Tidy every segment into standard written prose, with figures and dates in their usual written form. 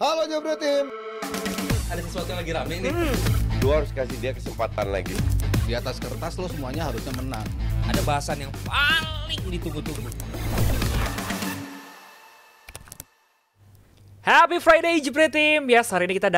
Halo Jabro Tim. Ada sesuatu yang lagi rame nih. Lu harus kasih dia kesempatan lagi. Di atas kertas lo semuanya harusnya menang. Ada bahasan yang paling ditunggu-tunggu. Happy Friday Jepret Team. Yes, hari ini kita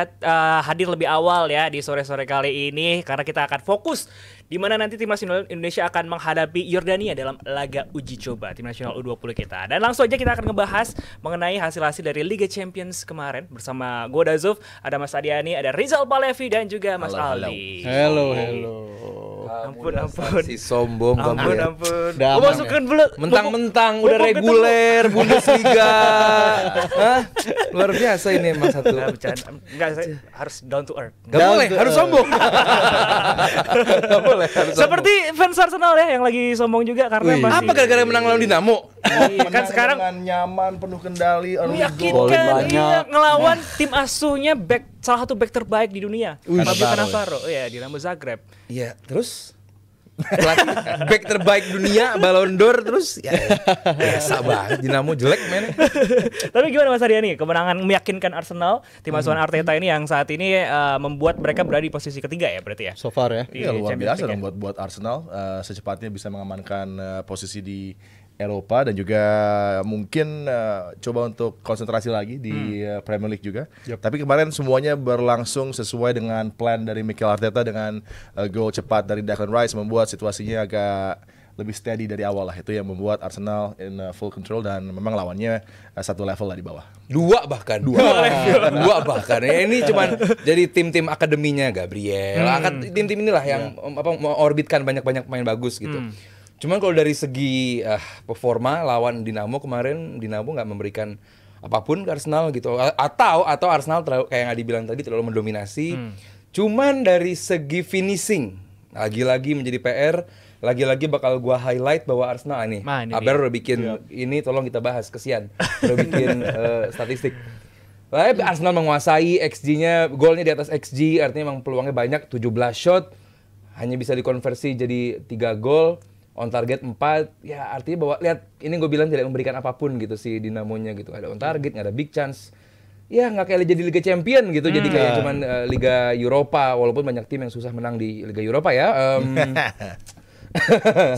hadir lebih awal ya di sore-sore kali ini karena kita akan fokus di mana nanti Tim Nasional Indonesia akan menghadapi Yordania dalam laga uji coba Tim Nasional U20 kita. Dan langsung aja kita akan ngebahas mengenai hasil-hasil dari Liga Champions kemarin bersama gue Dazuf, ada Mas Adiani, ada Rizal Palevi dan juga Mas Aldi. Hello. Ampun. Si sombong Ampun. Udah Gue aman masukin dulu. Mentang-mentang udah Mumpung ketemu. reguler Bundesliga. Hah? Luar biasa ini emang satu. Nah, bercanda. Enggak, saya harus down to earth. Gak boleh, harus sombong. Gak boleh, harus sombong. Seperti fans Arsenal ya yang lagi sombong juga karena Wih. masih Apa gara-gara menang lawan Dinamo? Iya, kan sekarang dengan nyaman, penuh kendali, early goal. meyakinkan banyak. iya, ngelawan tim asuhnya salah satu back terbaik di dunia, Wih. Fabio Cannavaro. Cannavaro. Iya, Dinamo Zagreb. Iya, terus pelatih back terbaik dunia, Ballon d'Or, terus ya biasa banget Dinamo jelek men. Tapi gimana Mas Ariani? Kemenangan meyakinkan Arsenal, tim asuhan Arteta ini yang saat ini membuat mereka berada di posisi ketiga ya berarti ya. So far ya. Di Iya luar Champions biasa League dong buat Arsenal secepatnya bisa mengamankan posisi di Eropa dan juga mungkin coba untuk konsentrasi lagi di Premier League juga. Tapi kemarin semuanya berlangsung sesuai dengan plan dari Mikel Arteta dengan gol cepat dari Declan Rice membuat situasinya agak lebih steady dari awal lah. Itu yang membuat Arsenal in full control dan memang lawannya satu level lah di bawah. Dua bahkan. Dua bahkan. Ya, ini cuman jadi tim-tim akademinya Gabriel. Tim-tim inilah yang mengorbitkan banyak-banyak pemain bagus gitu. Cuman kalau dari segi performa lawan Dinamo kemarin, Dinamo nggak memberikan apapun ke Arsenal gitu. Atau Arsenal kayak yang Adi bilang tadi terlalu mendominasi. Cuman dari segi finishing lagi-lagi menjadi PR. Lagi-lagi bakal gua highlight bahwa Arsenal ini Aber udah bikin ini, tolong kita bahas, kesian udah bikin statistik. Arsenal menguasai XG-nya, golnya di atas XG, artinya memang peluangnya banyak, 17 shot hanya bisa dikonversi jadi 3 gol, on target 4. Ya artinya bahwa lihat ini gue bilang tidak memberikan apapun gitu si Dinamonya gitu, ada on target, nggak ada big chance. Ya nggak kayak jadi Liga Champion gitu, jadi kayak cuman Liga Eropa, walaupun banyak tim yang susah menang di Liga Eropa ya.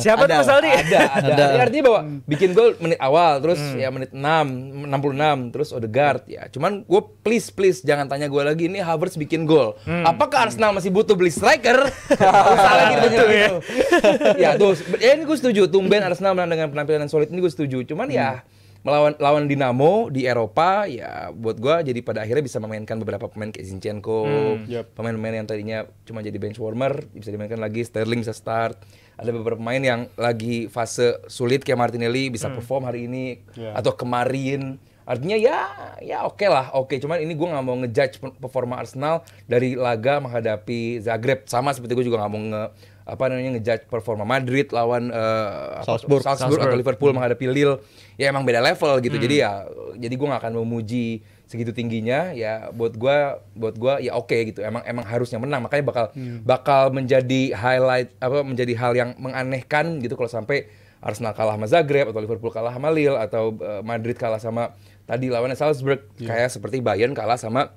Siapa tuh Mas Aldi? Ada. Artinya bahwa bikin gol menit awal, terus ya menit 66, terus Odegaard ya. Cuman gue please jangan tanya gue lagi ini Havertz bikin gol. Apakah Arsenal masih butuh beli striker? Usah lagi tanya gitu. Ya tuh, ini gue setuju. Tumben Arsenal menang dengan penampilan yang solid ini gue setuju. Cuman ya lawan Dinamo di Eropa ya buat gue jadi pada akhirnya bisa memainkan beberapa pemain kayak Zinchenko, pemain-pemain yang tadinya cuma jadi bench warmer bisa dimainkan lagi, Sterling bisa start. Ada beberapa pemain yang lagi fase sulit kayak Martinelli bisa perform hari ini atau kemarin. Artinya ya oke lah. Cuman ini gue nggak mau ngejudge performa Arsenal dari laga menghadapi Zagreb, sama seperti gue juga nggak mau ngejudge performa Madrid lawan Salzburg atau Liverpool menghadapi Lille. Ya emang beda level gitu. Jadi gue nggak akan memuji segitu tingginya. Ya buat gue ya oke gitu. Emang harusnya menang. Makanya bakal menjadi highlight menjadi hal yang menganehkan gitu kalau sampai Arsenal kalah sama Zagreb atau Liverpool kalah sama Lille atau Madrid kalah sama tadi lawannya Salzburg, kayak seperti Bayern kalah sama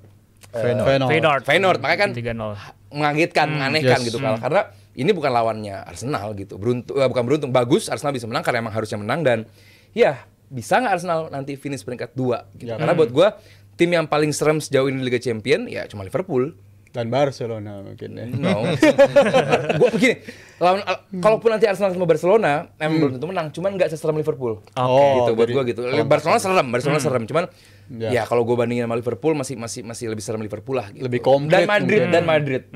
Feyenoord. Makanya kan 3-0. mengagetkan, menganehkan gitu karena ini bukan lawannya Arsenal gitu. Bukan beruntung, bagus Arsenal bisa menang karena emang harusnya menang. Dan ya bisa nggak Arsenal nanti finish peringkat 2 gitu. Karena buat gue tim yang paling serem sejauh ini Liga Champion ya cuma Liverpool Dan Barcelona mungkin ya. No. Gua begini, kalaupun nanti Arsenal sama Barcelona emang belum tentu menang, cuman nggak seserem Liverpool. Gitu buat gua gitu. Barcelona serem, cuman ya kalau gua bandingin sama Liverpool masih lebih serem Liverpool lah gitu. Lebih komplit. Dan Madrid.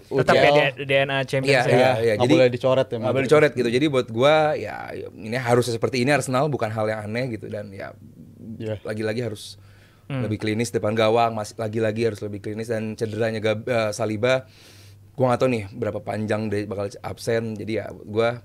Tetap ya DNA Champions League. Iya, nggak jadi boleh dicoret ya. nggak boleh dicoret gitu. Jadi buat gua ya ini harusnya seperti ini Arsenal, bukan hal yang aneh gitu. Dan ya lagi-lagi harus lebih klinis depan gawang, lagi-lagi harus lebih klinis. Dan cederanya Saliba, gua nggak tahu nih berapa panjang dia bakal absen. Jadi ya gua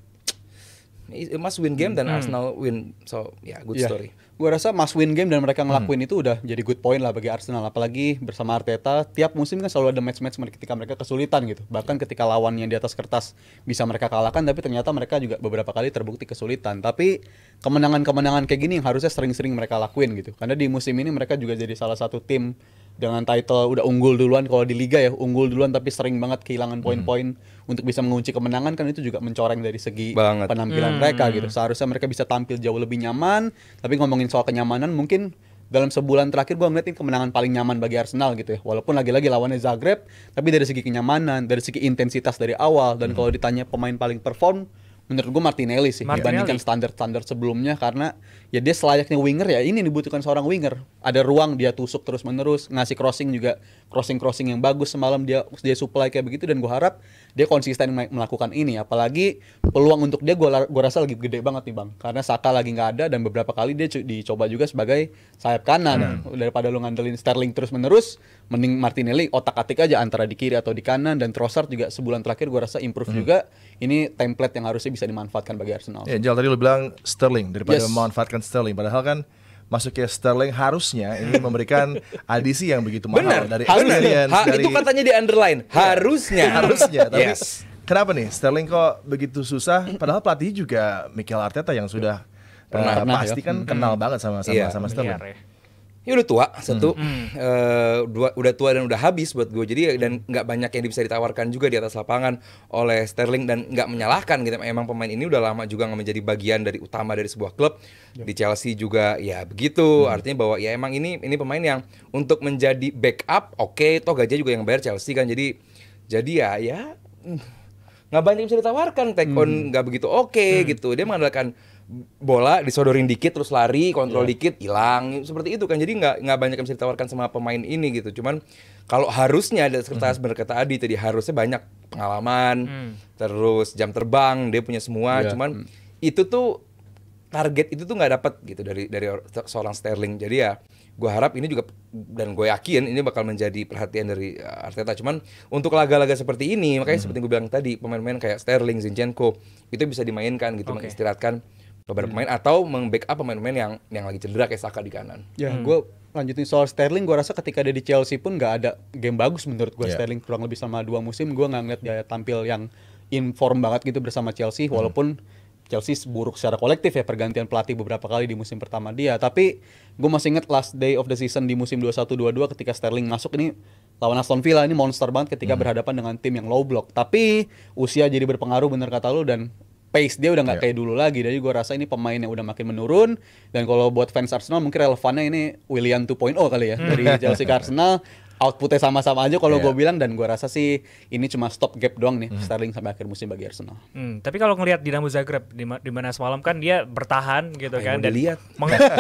must win game dan Arsenal win. So good Iya. story. Gue rasa must win game dan mereka ngelakuin itu udah jadi good point lah bagi Arsenal. Apalagi bersama Arteta, tiap musim kan selalu ada match-match ketika mereka kesulitan gitu. Bahkan ketika lawan yang di atas kertas bisa mereka kalahkan, tapi ternyata mereka juga beberapa kali terbukti kesulitan. Tapi kemenangan-kemenangan kayak gini yang harusnya sering-sering mereka lakuin gitu. Karena di musim ini mereka juga jadi salah satu tim dengan title udah unggul duluan kalau di liga ya, unggul duluan tapi sering banget kehilangan poin-poin untuk bisa mengunci kemenangan, kan itu juga mencoreng dari segi Banget. penampilan mereka gitu. Seharusnya mereka bisa tampil jauh lebih nyaman, tapi ngomongin soal kenyamanan mungkin dalam sebulan terakhir gue ngeliat ini kemenangan paling nyaman bagi Arsenal gitu ya. Walaupun lagi-lagi lawannya Zagreb, tapi dari segi kenyamanan, dari segi intensitas dari awal, dan kalau ditanya pemain paling perform, menurut gue Martinelli sih dibandingkan standar-standar sebelumnya, karena ya dia selayaknya winger, ya ini dibutuhkan seorang winger. Ada ruang, dia tusuk terus-menerus, ngasih crossing juga, crossing yang bagus semalam dia supply kayak begitu, dan gue harap dia konsisten melakukan ini. Apalagi peluang untuk dia gue rasa lagi gede banget nih Bang, karena Saka lagi nggak ada dan beberapa kali dia dicoba juga sebagai sayap kanan. Daripada lu ngandelin Sterling terus-menerus, mending Martinelli otak-atik aja antara di kiri atau di kanan, dan Trossard juga sebulan terakhir gue rasa improve juga. Ini template yang harusnya bisa dimanfaatkan bagi Arsenal. Ya, Jal tadi lu bilang Sterling daripada memanfaatkan Sterling, padahal kan masuknya Sterling harusnya ini memberikan adisi yang begitu mahal dari experience. Itu katanya di underline. Harusnya. Tapi kenapa nih Sterling kok begitu susah? Padahal pelatih juga Mikel Arteta yang sudah pernah pasti kan kenal banget sama Sterling. Ya udah tua satu, udah tua dan udah habis buat gue. Jadi dan nggak banyak yang bisa ditawarkan juga di atas lapangan oleh Sterling, dan nggak menyalahkan gitu. Emang pemain ini udah lama juga nggak menjadi bagian dari utama dari sebuah klub. Di Chelsea juga ya begitu. Artinya bahwa ya emang ini pemain yang untuk menjadi backup, oke, toh gajinya juga yang bayar Chelsea kan. Jadi ya nggak banyak yang bisa ditawarkan. Take on nggak begitu gitu. Dia mengandalkan bola disodorin dikit terus lari, kontrol dikit hilang, seperti itu kan. Jadi nggak banyak yang bisa ditawarkan sama pemain ini gitu. Cuman kalau harusnya ada sekretaris bener kata Adi tadi, harusnya banyak pengalaman, terus jam terbang dia punya semua. Cuman itu tuh target itu tuh nggak dapat gitu dari seorang Sterling. Jadi ya gue harap ini juga, dan gue yakin ini bakal menjadi perhatian dari Arteta. Cuman untuk laga-laga seperti ini, makanya seperti gue bilang tadi, pemain-pemain kayak Sterling, Zinchenko itu bisa dimainkan gitu, mengistirahatkan beberapa pemain atau meng-backup pemain-pemain yang lagi cedera kayak Saka di kanan. Ya, gue lanjutin soal Sterling, gue rasa ketika dia di Chelsea pun nggak ada game bagus menurut gue. Sterling kurang lebih sama 2 musim, gue nggak ngeliat dia tampil yang inform banget gitu bersama Chelsea, walaupun Chelsea buruk secara kolektif ya, pergantian pelatih beberapa kali di musim pertama dia. Tapi gue masih inget last day of the season di musim 21-22 ketika Sterling masuk, ini lawan Aston Villa, ini monster banget ketika berhadapan dengan tim yang low block. Tapi usia jadi berpengaruh bener kata lu, dan pace dia udah nggak kayak dulu lagi. Jadi gue rasa ini pemain yang udah makin menurun. Dan kalau buat fans Arsenal mungkin relevannya ini Willian 2.0 kali ya, dari Chelsea ke Arsenal. Outputnya sama-sama aja kalau gue bilang, dan gue rasa sih ini cuma stop gap doang nih Sterling sampai akhir musim bagi Arsenal. Tapi kalau ngelihat Dinamo Zagreb di mana semalam kan dia bertahan gitu kan, dan lihat.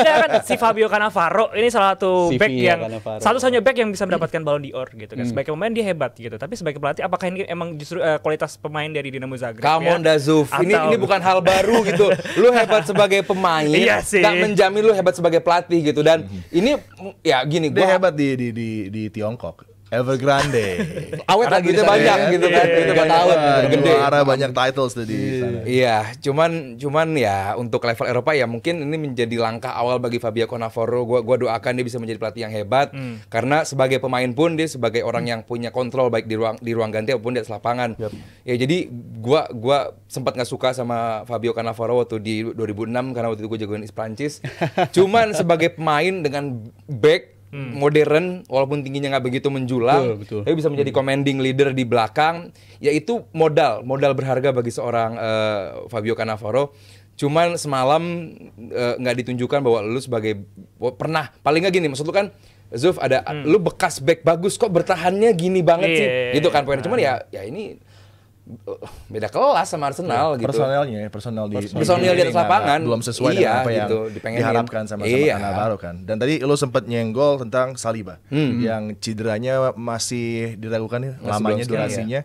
Ya kan si Fabio Cannavaro ini salah satu CV back yang Cannavaro. satu-satunya back yang bisa mendapatkan Ballon d'Or gitu kan. Sebagai pemain dia hebat gitu, tapi sebagai pelatih apakah ini emang justru kualitas pemain dari Dinamo Zagreb? Come on Dazuf, ini bukan hal baru gitu. Lu hebat sebagai pemain, nggak menjamin lu hebat sebagai pelatih gitu. Dan ini ya gini, Dia hebat di Tiongkok. Evergrande. Awet lagi gitu banyak gitu kan. Itu banyak awet, Gede. Banyak titles tuh di sana. Iya, cuman ya untuk level Eropa ya mungkin ini menjadi langkah awal bagi Fabio Cannavaro. Gua doakan dia bisa menjadi pelatih yang hebat, karena sebagai pemain pun dia sebagai orang yang punya kontrol baik di ruang ganti maupun di atas lapangan. Ya jadi gua sempat nggak suka sama Fabio Cannavaro waktu di 2006 karena waktu itu gue jagoin Prancis. Cuman sebagai pemain dengan back modern, walaupun tingginya nggak begitu menjulang, tapi bisa menjadi commanding leader di belakang, yaitu modal berharga bagi seorang Fabio Cannavaro. Cuman semalam nggak ditunjukkan bahwa lu sebagai pernah, paling nggak gini, maksud lu kan Zuf ada lu bekas back bagus kok bertahannya gini banget sih, gitu kan poinnya. Cuman ya ini beda kelas sama Arsenal gitu. Personal di atas lapangan belum sesuai dengan apa yang gitu, diharapkan sama Cannavaro kan. Dan tadi lo sempat nyenggol tentang Saliba yang cederanya masih diragukan nih lamanya durasinya.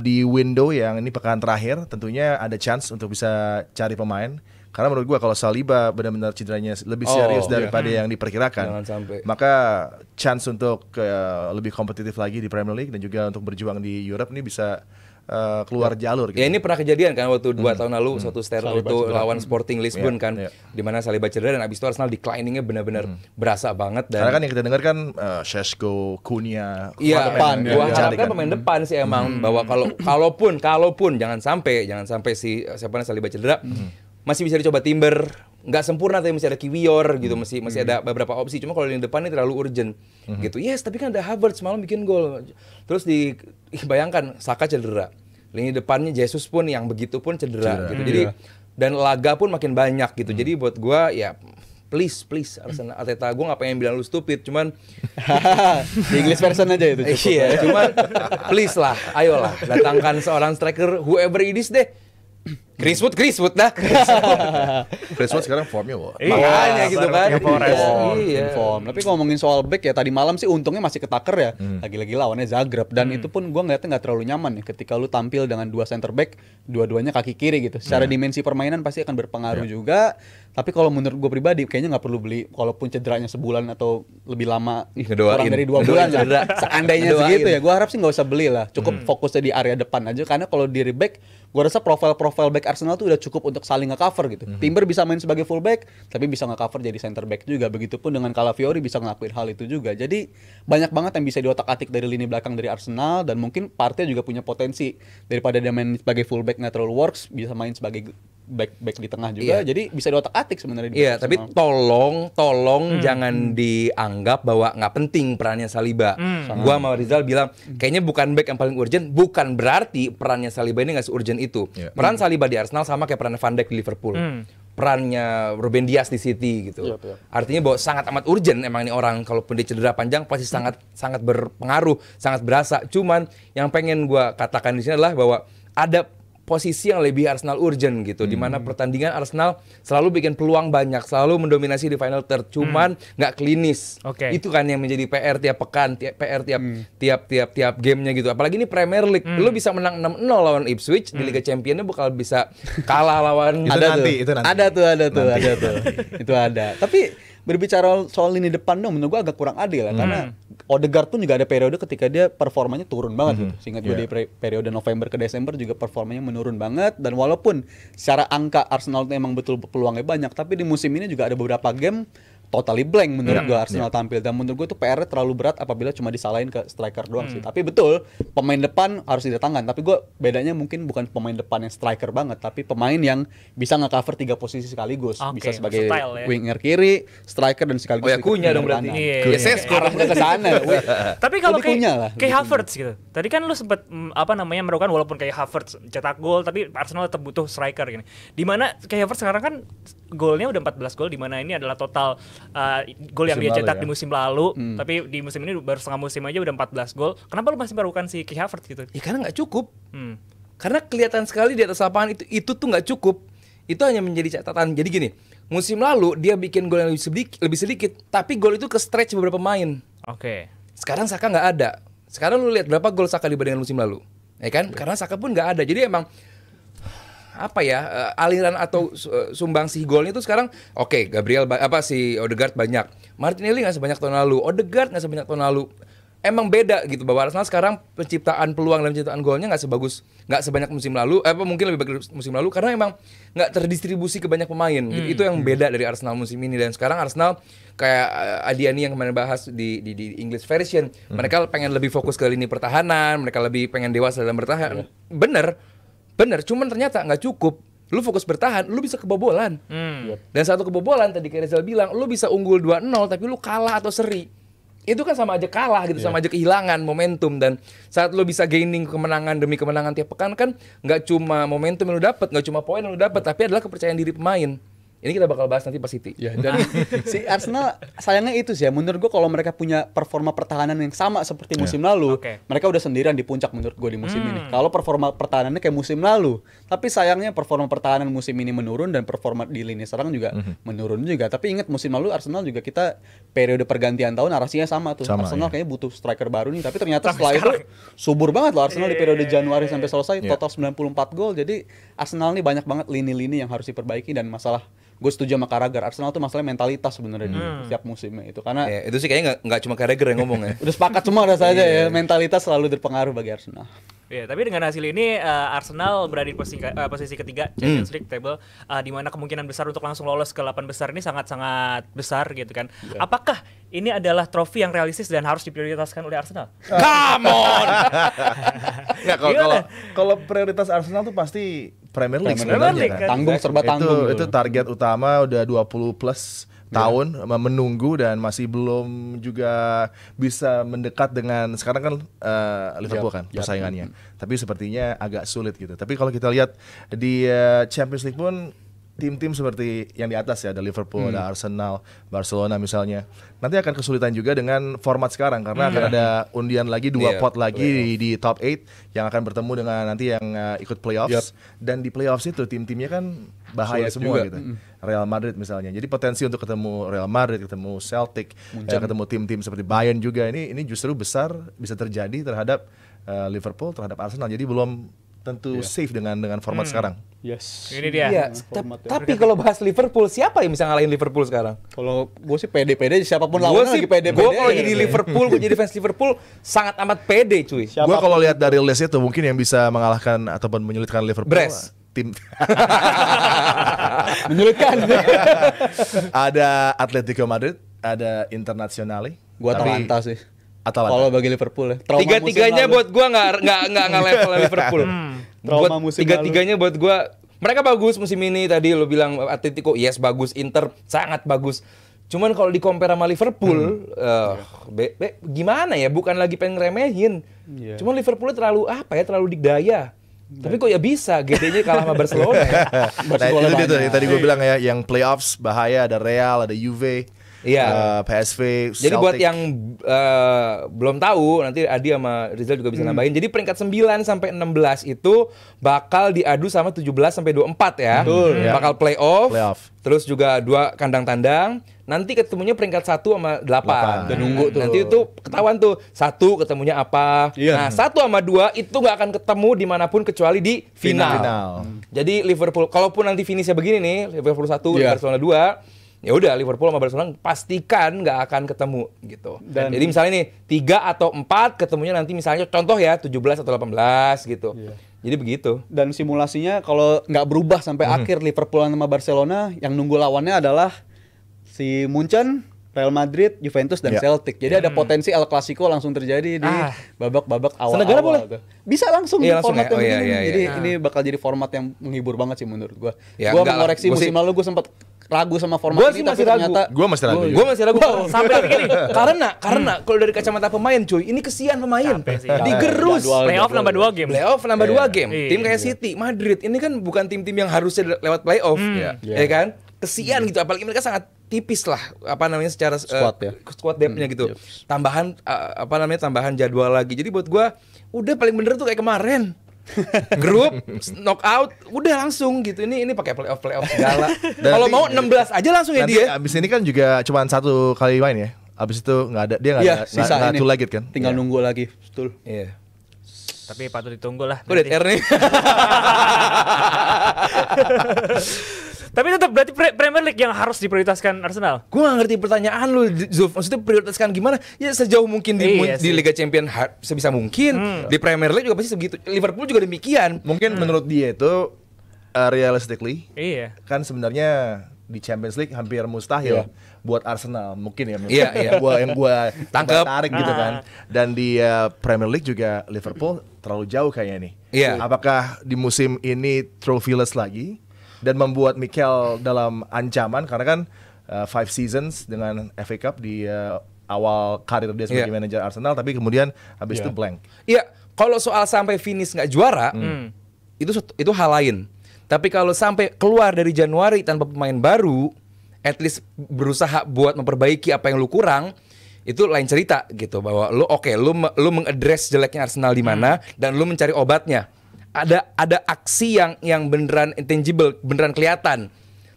Di window yang ini pekan terakhir tentunya ada chance untuk bisa cari pemain. Karena menurut gua kalau Saliba benar-benar cederanya lebih serius daripada yang diperkirakan, maka chance untuk lebih kompetitif lagi di Premier League dan juga untuk berjuang di Europe ini bisa keluar jalur gitu. Ya ini pernah kejadian kan waktu 2 tahun lalu suatu Saliba waktu cedera. lawan Sporting Lisbon kan, di mana Saliba cedera dan abis itu Arsenal decliningnya benar-benar berasa banget dan Karena kan yang kita dengar kan Šeško, Cunha, iya, depan, gua ya, harapkan kan. pemain depan sih emang bahwa kalaupun jangan sampai si siapa namanya Saliba cedera, masih bisa dicoba Timber, nggak sempurna tapi masih ada Kiwior gitu, masih ada beberapa opsi. Cuma kalau di depan ini terlalu urgent gitu. Yes, tapi kan ada Havertz malam bikin gol. Terus bayangkan Saka cedera. Lini depannya Jesus pun yang begitu pun cedera gitu. Jadi dan laga pun makin banyak gitu. Jadi buat gua ya please Arsenal Arteta, gue nggak pengen bilang lu stupid, cuman Di English version aja itu cukup. iya, cuman please lah, ayolah datangkan seorang striker whoever it is deh. Chris Wood dah. Chris sekarang formnya wah. Makanya gitu kan. Nottingham Forest. Iya. Inform. Tapi ngomongin soal back ya tadi malam sih untungnya masih ketaker ya. Lagi-lagi lawannya Zagreb dan itu pun gua ngeliatnya nggak terlalu nyaman ya ketika lu tampil dengan 2 center back, dua-duanya kaki kiri gitu. Secara dimensi permainan pasti akan berpengaruh juga. Tapi kalau menurut gue pribadi kayaknya nggak perlu beli walaupun cederanya sebulan atau lebih lama Ih, ngedoain. kurang dari 2 Ngedoain bulan cedera. lah. Seandainya Ngedoain. segitu ya, gue harap sih nggak usah beli lah. Cukup fokusnya di area depan aja karena kalau di back gue rasa profil back Arsenal tuh udah cukup untuk saling nge-cover gitu. Timber bisa main sebagai fullback tapi bisa nge-cover jadi center back juga. Begitupun dengan Calafiori bisa ngelakuin hal itu juga. Jadi banyak banget yang bisa diotak-atik dari lini belakang dari Arsenal dan mungkin Partey juga punya potensi daripada dia main sebagai fullback nggak terlalu works bisa main sebagai back di tengah juga. Iya. Jadi bisa diotak-atik sebenarnya di Iya, Arsenal. tapi tolong jangan dianggap bahwa nggak penting perannya Saliba. Gua sama Rizal bilang kayaknya bukan back yang paling urgent, bukan berarti perannya Saliba ini nggak se-urgent itu. Iya. Peran Saliba di Arsenal sama kayak peran Van Dijk di Liverpool. Perannya Ruben Dias di City gitu. Artinya bahwa sangat amat urgent emang ini orang kalaupun dia cedera panjang pasti sangat berpengaruh, sangat berasa. Cuman yang pengen gua katakan di sini adalah bahwa ada posisi yang lebih Arsenal urgent gitu, di mana pertandingan Arsenal selalu bikin peluang banyak, selalu mendominasi di final third, cuman nggak klinis. Oke. Itu kan yang menjadi PR tiap pekan, PR tiap gamenya gitu. Apalagi ini Premier League, lu bisa menang 6-0 lawan Ipswich di Liga Championnya bakal bisa kalah lawan. Itu nanti. Ada tuh. Itu ada. Tapi berbicara soal lini depan dong, menurut gua agak kurang adil ya karena Odegaard pun juga ada periode ketika dia performanya turun banget gitu. Seingat gue di periode November ke Desember juga performanya menurun banget dan walaupun secara angka Arsenal itu emang betul peluangnya banyak, tapi di musim ini juga ada beberapa game totally blank menurut gue Arsenal tampil dan menurut gue tuh PR-nya terlalu berat apabila cuma disalahin ke striker doang sih. Tapi betul pemain depan harus didatangkan. Tapi gue bedanya mungkin bukan pemain depan yang striker banget, tapi pemain yang bisa nge-cover 3 posisi sekaligus. Oke, Bisa sebagai versatile ya. winger kiri, striker dan sekaligus Oh ya, Cunha dong berarti. kanan. Iya. Ya, Sesko Arahnya ke sana. Tapi kalau Lebih Cunha lah, kayak lebih Havertz gitu. Tadi kan lu sempat merupakan walaupun kayak Havertz cetak gol tapi Arsenal tetap butuh striker gini. Di mana kayak Havertz sekarang kan golnya udah 14 gol di mana ini adalah total gol yang Musim dia lalu cetak ya. di musim lalu, tapi di musim ini baru setengah musim aja udah 14 gol. Kenapa lu masih meragukan si Kai Havertz gitu? Ya karena nggak cukup. Hmm. Karena kelihatan sekali di atas lapangan itu tuh nggak cukup. Itu hanya menjadi catatan. Jadi gini, musim lalu dia bikin gol yang lebih sedikit, tapi gol itu ke stretch beberapa pemain. Oke. Sekarang Saka nggak ada. Sekarang lu lihat berapa gol Saka dibandingkan musim lalu, ya kan? Karena Saka pun nggak ada. Jadi emang apa ya aliran atau sumbangsih golnya itu sekarang oke, Gabriel si Odegaard banyak, Martinelli nggak sebanyak tahun lalu, Odegaard nggak sebanyak tahun lalu. Emang beda gitu bahwa Arsenal sekarang penciptaan peluang dan penciptaan golnya nggak sebanyak musim lalu, mungkin lebih bagus musim lalu karena emang nggak terdistribusi ke banyak pemain. Gitu. Itu yang beda dari Arsenal musim ini dan sekarang Arsenal kayak Adiani yang kemarin bahas di English version, mereka pengen lebih fokus ke lini pertahanan, mereka lebih pengen dewasa dalam bertahan. Bener, cuman ternyata nggak cukup. Lu fokus bertahan, lu bisa kebobolan. Dan satu kebobolan tadi kayak Rizal bilang, lu bisa unggul 2-0 tapi lu kalah atau seri. Itu kan sama aja kalah gitu, sama aja kehilangan momentum. Dan saat lu bisa gaining kemenangan demi kemenangan tiap pekan kan nggak cuma momentum yang lu dapat, nggak cuma poin yang lu dapat, tapi adalah kepercayaan diri pemain. Ini kita bakal bahas nanti pas City. Ya, dan si Arsenal sayangnya itu sih ya, menurut gue kalau mereka punya performa pertahanan yang sama seperti musim lalu, Oke. mereka udah sendirian di puncak menurut gue di musim ini. Kalau performa pertahanannya kayak musim lalu, tapi sayangnya performa pertahanan musim ini menurun dan performa di lini serang juga menurun juga. Tapi ingat musim lalu Arsenal juga kita periode pergantian tahun narasinya sama tuh. Sama, Arsenal iya. kayaknya butuh striker baru nih, tapi ternyata Sampai setelah itu subur banget loh Arsenal di periode Januari sampai selesai Iya. total 94 gol. Jadi Arsenal nih banyak banget lini-lini yang harus diperbaiki dan masalah gue setuju sama Carragher. Arsenal tuh masalah mentalitas sebenarnya di setiap musimnya itu karena Ya, itu sih kayaknya nggak cuma Carragher yang ngomong ya. udah sepakat semua rasanya ya mentalitas selalu berpengaruh bagi Arsenal. Ya, tapi dengan hasil ini Arsenal berada di posisi ketiga Champions League table, di mana kemungkinan besar untuk langsung lolos ke 8 besar ini sangat-sangat besar gitu kan. Apakah ini adalah trofi yang realistis dan harus diprioritaskan oleh Arsenal? Come on. Nggak, kalau prioritas Arsenal tuh pasti Premier League Premier sebenarnya League, kan. kan. Tanggung serba tanggung. Itu target utama udah 20 plus tahun menunggu dan masih belum juga bisa mendekat dengan sekarang kan Liverpool kan persaingannya. Tapi sepertinya agak sulit gitu. Tapi kalau kita lihat di Champions League pun tim-tim seperti yang di atas ya, ada Liverpool, ada Arsenal, Barcelona misalnya. Nanti akan kesulitan juga dengan format sekarang karena akan ada undian lagi 2 pot lagi di top 8 yang akan bertemu dengan nanti yang ikut playoffs. Dan di playoffs itu tim-timnya kan bahaya Sulit semua juga. gitu. Real Madrid misalnya. Jadi potensi untuk ketemu Real Madrid, ketemu Celtic, ketemu tim-tim seperti Bayern juga ini justru besar bisa terjadi terhadap Liverpool, terhadap Arsenal. Jadi belum tentu safe dengan format sekarang. Yes. Ini dia. Iya, formatnya. tapi kalau bahas Liverpool, siapa yang bisa ngalahin Liverpool sekarang? Kalau gue sih pede-pede siapapun Gue lawannya sih, lagi pede-pede. gue kalau jadi Liverpool, gue jadi fans Liverpool sangat amat pede, cuy. Gue kalau lihat dari list itu mungkin yang bisa mengalahkan ataupun menyulitkan Liverpool Brest. tim menyulitkan. ada Atletico Madrid, ada Internazionale. Gue Tapi Atalanta sih. Atalanta. Kalau bagi Liverpool ya. Trauma Tiga-tiganya musim lalu. buat gue nggak level Liverpool. Trauma Buat musim tiga-tiganya buat gue, mereka bagus musim ini. Tadi lo bilang Atletico, yes bagus. Inter sangat bagus. Cuman kalau di compare sama Liverpool, gimana ya? Bukan lagi pengen ngeremehin. Cuman Liverpool terlalu terlalu dikdaya. Tapi kok ya bisa, GD-nya kalah sama Barcelona ya. Nah, itu dia yang tadi gue bilang ya, yang playoffs bahaya, ada Real, ada Juve, PSV, Jadi Celtic. buat yang belum tahu, nanti Adi sama Rizal juga bisa nambahin. Jadi peringkat 9 sampai 16 itu bakal diadu sama 17 sampai 24 ya. Bakal playoff. Terus juga 2 kandang tandang. Nanti ketemunya peringkat 1 sama 8. Dan nunggu tuh. Nanti itu ketahuan tuh 1 ketemunya apa. Iya. Nah 1 sama 2 itu nggak akan ketemu dimanapun kecuali di final. Jadi Liverpool, kalaupun nanti finishnya begini nih, Liverpool 1, Barcelona 2, ya udah Liverpool sama Barcelona pastikan nggak akan ketemu gitu. Jadi misalnya nih 3 atau 4 ketemunya nanti misalnya contoh ya 17 atau 18 gitu. Jadi begitu. Dan simulasinya kalau nggak berubah sampai akhir Liverpool sama Barcelona, yang nunggu lawannya adalah si Munchen, Real Madrid, Juventus dan Celtic. Jadi ada potensi El Clasico langsung terjadi di babak-babak awal-awal. Senegara boleh? Tuh. Bisa langsung Iya, di langsung format ya? yang Oh, iya, begini. iya, iya. Jadi ini bakal jadi format yang menghibur banget sih menurut gua. Ya, Gua enggak lah. mengoreksi Gua musim sih- lalu gua sempat ragu sama format Gua ini sih tapi masih ragu. ternyata Gue masih ragu juga. Gue masih ragu Sampai begini. karena kalau dari kacamata pemain cuy, ini kesian pemain. Capek sih. Digerus. Jadwal. Playoff nambah 2 game. Playoff nambah 2 game. Iya. Tim kayak City, Madrid ini kan bukan tim-tim yang harusnya lewat playoff, ya kan? Kesian gitu, apalagi mereka sangat tipis lah secara Squad ya. squad depth-nya gitu. Tambahan tambahan jadwal lagi. Jadi buat gua udah paling bener tuh kayak kemarin. Grup knockout udah langsung gitu. Ini pakai playoff segala. Kalau mau 16 aja langsung ya Nanti dia. abis ini kan juga cuma 1 kali main ya. Abis itu nggak ada, dia nggak Iya, ada sisa nggak ini. two legged kan. Tinggal nunggu lagi, betul. Iya. Tapi patut ditunggu lah. Gue udah nih. Tapi tetap berarti Premier League yang harus diprioritaskan Arsenal. Gue gak ngerti pertanyaan lu, Zulf. Maksudnya prioritaskan gimana? Ya sejauh mungkin Iya di sih. Liga Champion sebisa mungkin. Di Premier League juga pasti segitu. Liverpool juga demikian. Mungkin menurut dia itu realistically Iya. kan sebenarnya di Champions League hampir mustahil buat Arsenal mungkin ya. Iya, iya. Yang gua Tangkep. tarik gitu kan. Dan di Premier League juga Liverpool terlalu jauh kayaknya nih. Iya. Apakah di musim ini trophyless lagi dan membuat Mikel dalam ancaman karena kan 5 seasons dengan FA Cup di awal karir dia sebagai manajer Arsenal, tapi kemudian habis itu blank. Iya, kalau soal sampai finish nggak juara, itu hal lain. Tapi kalau sampai keluar dari Januari tanpa pemain baru, at least berusaha buat memperbaiki apa yang lu kurang, itu lain cerita gitu. Bahwa lu mengadres jeleknya Arsenal di mana dan lu mencari obatnya. Ada aksi yang beneran intangible, beneran kelihatan.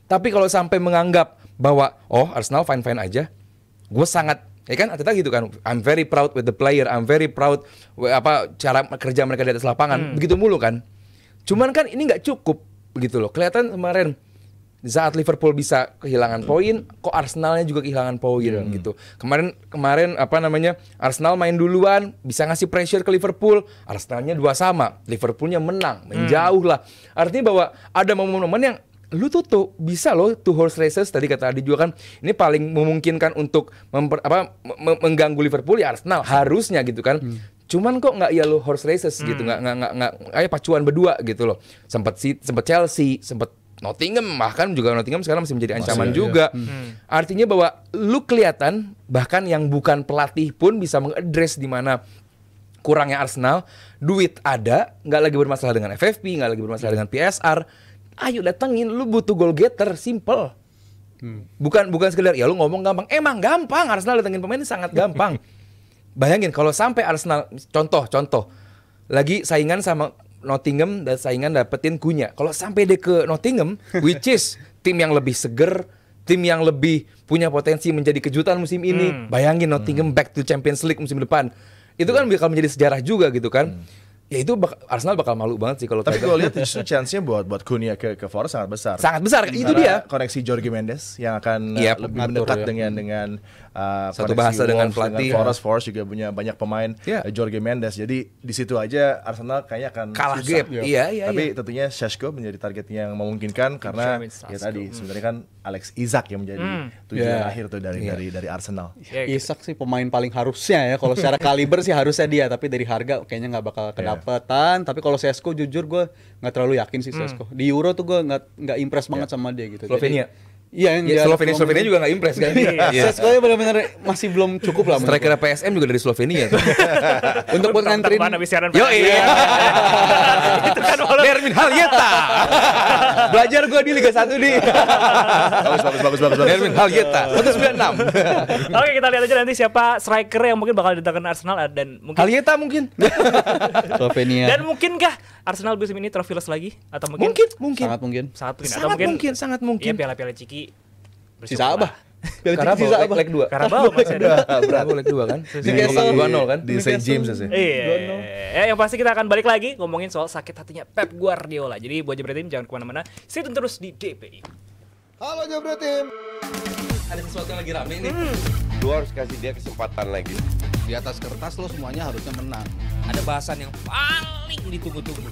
Tapi kalau sampai menganggap bahwa Arsenal fine aja, gue sangat ya kan Arteta gitu kan, I'm very proud with the player, I'm very proud cara kerja mereka di atas lapangan, begitu mulu kan. Cuman kan ini nggak cukup begitu loh. Kelihatan kemarin Di saat Liverpool bisa kehilangan poin, kok Arsenalnya juga kehilangan poin gitu. Kemarin apa namanya, Arsenal main duluan, bisa ngasih pressure ke Liverpool, Arsenalnya 2 sama, Liverpoolnya menang, menjauh lah. Artinya bahwa ada momen-momen yang lu tuh bisa loh 2 horse races tadi kata Adi juga kan, ini paling memungkinkan untuk mengganggu Liverpool ya Arsenal harusnya gitu kan. Cuman kok nggak ya lo horse races gitu, nggak kayak pacuan berdua gitu loh. Sempet Chelsea, sempet Nottingham, bahkan juga Nottingham sekarang masih menjadi ancaman juga. Artinya bahwa lu kelihatan bahkan yang bukan pelatih pun bisa mengadres di mana kurangnya Arsenal. Duit ada, nggak lagi bermasalah dengan FFP, nggak lagi bermasalah dengan PSR. Ayo datengin, lu butuh goal getter, simple. Bukan sekedar ya lu ngomong gampang. Emang gampang, Arsenal datengin pemain ini sangat gampang. Bayangin kalau sampai Arsenal contoh lagi saingan sama Nottingham dan saingan dapetin Cunha. Kalau sampai dia ke Nottingham, which is tim yang lebih seger, tim yang lebih punya potensi menjadi kejutan musim ini. Bayangin Nottingham back to Champions League musim depan. Itu kan bakal menjadi sejarah juga gitu kan. Ya itu Arsenal bakal malu banget sih kalau tapi gue lihat justru chance-nya buat Cunha ke Forest sangat besar. Sangat besar, itu dia. Koneksi Jorge Mendes yang akan lebih mendekat dengan satu bahasa dengan pelatih. Forest juga punya banyak pemain Jorge Mendes. Jadi di situ aja Arsenal kayaknya akan kalah susah. gap. Iya. Tapi tentunya Šeško menjadi target yang memungkinkan karena ya tadi sebenarnya kan Alex Isak yang menjadi tujuan akhir tuh dari Arsenal. Isak sih pemain paling harusnya ya, kalau secara kaliber sih harusnya dia, tapi dari harga kayaknya nggak bakal kedapetan. Tapi kalau Šeško jujur gue nggak terlalu yakin sih Šeško. Di Euro tuh gue nggak impress banget sama dia gitu. Slovenia. Iya, Slovenia juga nggak impress kan. Šeško benar-benar masih belum cukup lah. Striker PSM juga dari Slovenia tuh. Untuk buat nganterin. Yo iya. Itu kan Nermin Halyeta. Belajar gue di Liga 1 nih. Bagus. Nermin Halyeta 196. Oke, kita lihat aja nanti siapa striker yang mungkin bakal didatangkan Arsenal dan mungkin Halyeta mungkin. Slovenia. Dan mungkinkah Arsenal musim ini trophyless lagi atau mungkin Mungkin. Sangat mungkin. Iya, piala-piala Ciki Sisa apa? Carabao leg 2. Carabao masih ada. Carabao leg 2 kan. Di 2-0 kan. Di St. James sih. Iya. Yang pasti kita akan balik lagi ngomongin soal sakit hatinya Pep Guardiola. Jadi buat Jebret Tim jangan kemana-mana. Stay tune terus di DPI. Halo Jebret Tim. Ada sesuatu yang lagi rame nih. Lu harus kasih dia kesempatan lagi. Di atas kertas lo semuanya harusnya menang. Ada bahasan yang paling ditunggu-tunggu.